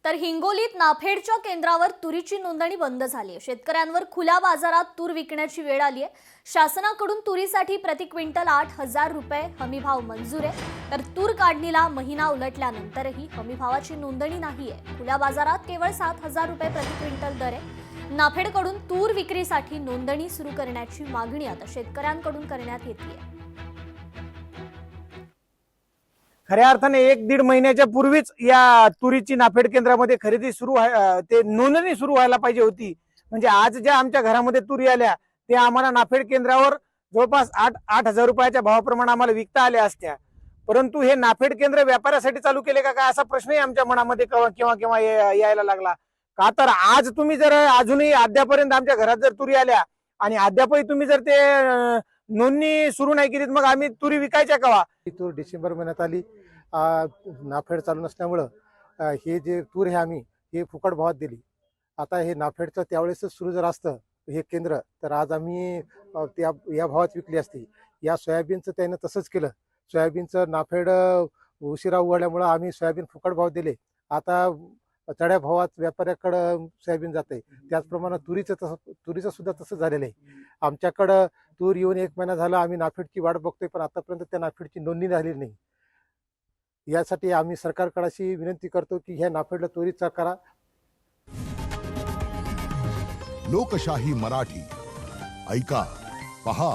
तर हिंगोलीत नाफेडच्या केंद्रावर तुरीची नोंदणी बंद झाली आहे। शेतकऱ्यांवर खुल्या बाजारात तूर विकण्याची वेळ आली आहे। शासनाकडून तुरीसाठी प्रति क्विंटल 8,000 रुपये हमीभाव मंजूर आहे। तर तूर काढणीला महिना उलटल्यानंतरही हमीभावाची नोंदणी नाहीये। खुल्या बाजारात केवळ 7,000 रुपये प्रति क्विंटल दर आहे। नाफेडकडून तूर विक्रीसाठी नोंदणी सुरू करण्याची मागणी आता शेतकऱ्यांकडून करण्यात येते। खऱ्या अर्थाने 1-1.5 महिन्याच्या पूर्वीच या तुरीची नाफेड केंद्रामध्ये खरेदी सुरू ते नोंदणी सुरू व्हायला पाहिजे होती। म्हणजे आज ज्या आमच्या घरामध्ये तुरी आल्या ते आम्हाला नाफेड केंद्रावर जवळपास 8,000 रुपयाच्या भावाप्रमाणे आम्हाला विकता आल्या असत्या। परंतु हे नाफेड केंद्र व्यापाऱ्यासाठी चालू केले का असा प्रश्नही आमच्या मनामध्ये केव्हा यायला लागला। का तर आज तुम्ही जर अजूनही अद्यापर्यंत आमच्या घरात जर तुरी आल्या आणि अद्यापही तुम्ही जर ते नोंदणी सुरू नाही केली मग आम्ही तुरी विकायच्या केव्हा। तूर डिसेंबर महिन्यात आली, नाफेड चालू नसल्यामुळं हे जे तूर हे आम्ही हे फुकट भावात दिली। आता हे नाफेडचं त्यावेळेस सुरू जर असतं हे केंद्र तर आज आम्ही या भावात विकली असती। या सोयाबीनचं त्यानं तसंच केलं। सोयाबीनचं नाफेड उशिरा उघडल्यामुळं आम्ही सोयाबीन फुकट भाव दिले। आता चढ्या भावात व्यापाऱ्याकडं सोयाबीन जाते। त्याचप्रमाणे तुरीचं सुद्धा तसं झालेलं आहे। आमच्याकडं तूर येऊन 1 महिना झाला, आम्ही नाफेडची वाट बघतोय, पण आतापर्यंत त्या नाफेडची नोंदणी झालेली नाही। यासाठी आम्ही सरकारकडे अशी विनंती करतो की ह्या नाफेडला त्वरित करा। लोकशाही मराठी ऐका, पहा,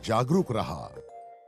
जागरूक रहा।